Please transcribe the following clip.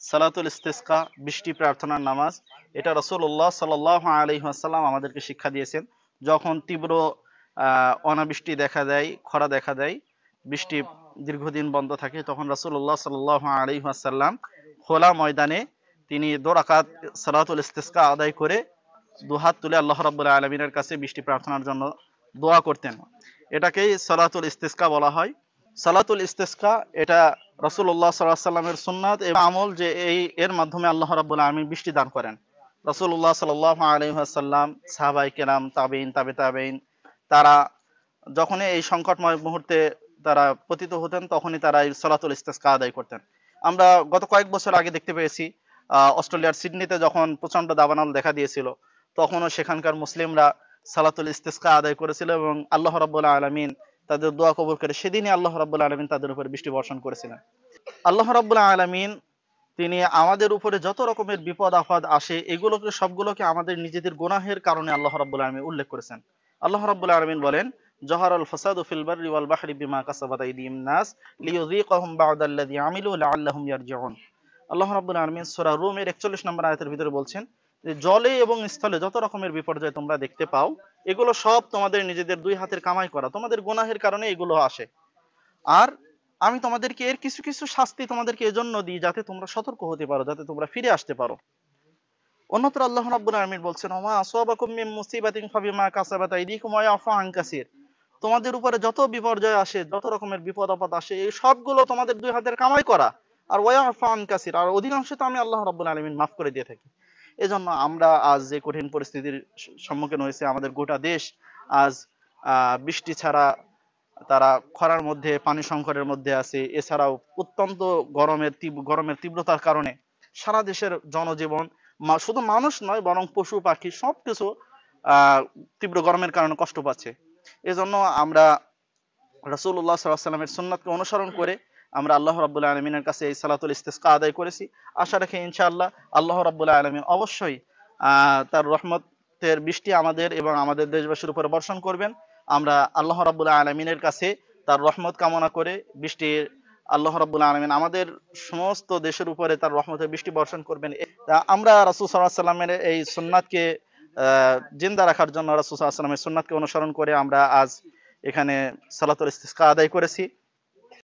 সালাতুল ইস্তিসকা বৃষ্টি প্রার্থনার নামাজ। এটা রাসূলুল্লাহ সাল্লাল্লাহু আলাইহি ওয়াসাল্লাম আমাদেরকে শিক্ষা দিয়েছেন। যখন তীব্র অনাবৃষ্টি দেখা দেয়, খরা দেখা দেয়, বৃষ্টি দীর্ঘদিন বন্ধ থাকে, তখন রাসূলুল্লাহ সাল্লাল্লাহু আলাইহি ওয়াসাল্লাম খোলা ময়দানে তিনি ২ রাকাত সালাতুল ইস্তিসকা আদায় করে দুহাত তুলে আল্লাহ রাব্বুল আলামিনের কাছে বৃষ্টি প্রার্থনার জন্য দোয়া করতেন। এটাকেই সালাতুল ইস্তিসকা বলা হয়। সালাতুল ইস্তিসকা এটা রাসূলুল্লাহ সাল্লাল্লাহু আলাইহি ওয়াসাল্লামের সুন্নাত এবং আমল যে এর মাধ্যমে আল্লাহ রাব্বুল আলামিন বৃষ্টি দান করেন। রাসূলুল্লাহ সাল্লাল্লাহু আলাইহি ওয়াসাল্লাম, সাহাবায়ে কেরাম, তাবেঈন, তাবেঈন তারা যখনই এই সংকটময় মুহূর্তে তারা পতিত হতেন, তখনই তারা এই সালাতুল ইস্তিসকা আদায় করতেন। আমরা গত কয়েক বছর আগে দেখতে পেয়েছি অস্ট্রেলিয়ার সিডনিতে যখন প্রচন্ড দাবানল দেখা দিয়েছিল, তখনও সেখানকার মুসলিমরা সালাতুল ইস্তিসকা আদায় করেছিল এবং আল্লাহ রাব্বুল আলামিন তাদের দোয়া কবুল করে সেদিনই আল্লাহ রাব্বুল আলামিন তাদের উপরে বৃষ্টি বর্ষণ করেছিলেন। আল্লাহ রাব্বুল আলামিন তিনি আমাদের উপরে যত রকমের বিপদ আপদ আসে, এগুলোকে সবগুলোকে আমাদের নিজেদের গুনাহের কারণে আল্লাহ রাব্বুল আলামিন উল্লেখ করেছেন। আল্লাহ রাব্বুল আলামিন বলেন, জহারাল ফাসাদু ফিল বাররি ওয়াল বাহরি বিমা কাসাবাত আইদিন নাস লিইয়ুযীকাহুম বা'দাল্লাযী আমিলু লাআল্লাহুম ইয়ারজিউন। আল্লাহ রাব্বুল আলামিন সূরা রুমের ৪১ নম্বর আয়াতের ভিতরে বলছেন যে জলে এবং স্থলে যত রকমের বিপর্যয় তোমরা দেখতে পাও, এগুলো সব তোমাদের নিজেদের দুই হাতের কামাই করা, তোমাদের গুনাহের কারণে এগুলো আসে। আর আমি তোমাদেরকে এর কিছু কিছু শাস্তি তোমাদেরকে এজন্য দিই যাতে তোমরা সতর্ক হতে পারো, যাতে তোমরা ফিরে আসতে পারো। অন্যত্র আল্লাহ রাব্বুল আলামিন বলছেন, ওমা আসাবাকুম মিন মুসিবাতিন ফাবিমা কাসাবাত আইদিকুম ওয়া ইয়াফু আন কাসীর। তোমাদের উপরে যত বিপর্যয় আসে, যত রকমের বিপদ আপদ আসে, এই সবগুলো তোমাদের দুই হাতের কামাই করা। আর ওয়া ইয়াফু আন কাসীর, আর অধিকাংশ তো আমি আল্লাহ রাব্বুল আলামিন মাফ করে দিয়ে থাকি। এজন্য আমরা আজ যে কঠিন পরিস্থিতির সম্মুখীন হয়েছে, আমাদের গোটা দেশ আজ বৃষ্টি ছাড়া তারা খরার মধ্যে, পানি সংকটের মধ্যে আছে। এছাড়াও অত্যন্ত গরমের তীব্রতার কারণে সারা দেশের জনজীবন, শুধু মানুষ নয় বরং পশু পাখি সবকিছু আহ তীব্র গরমের কারণে কষ্ট পাচ্ছে। এজন্য আমরা রাসূলুল্লাহ সাল্লাল্লাহু আলাইহি ওয়াসাল্লামের সুন্নাতকে অনুসরণ করে আমরা আল্লাহ রাব্বুল আলামিনের কাছে এই সালাতুল ইস্তিসকা আদায় করেছি। আশা রাখি ইনশাআল্লাহ আল্লাহ রাব্বুল আলামিন অবশ্যই তার রহমতের বৃষ্টি আমাদের এবং আমাদের দেশবাসীর উপরে বর্ষণ করবেন। আমরা আল্লাহ রাব্বুল আলামিনের কাছে তার রহমত কামনা করে বৃষ্টির আল্লাহ রাব্বুল আলামিন আমাদের সমস্ত দেশের উপরে তার রহমতের বৃষ্টি বর্ষণ করবেন। আমরা রাসূল সাল্লাল্লাহু আলাইহি ওয়াসাল্লামের এই সুন্নাতকে জিন্দা রাখার জন্য রাসূল সাল্লাল্লাহু আলাইহি ওয়াসাল্লামের সুন্নাতকে অনুসরণ করে আমরা আজ এখানে সালাতুল ইস্তিসকা আদায় করেছি।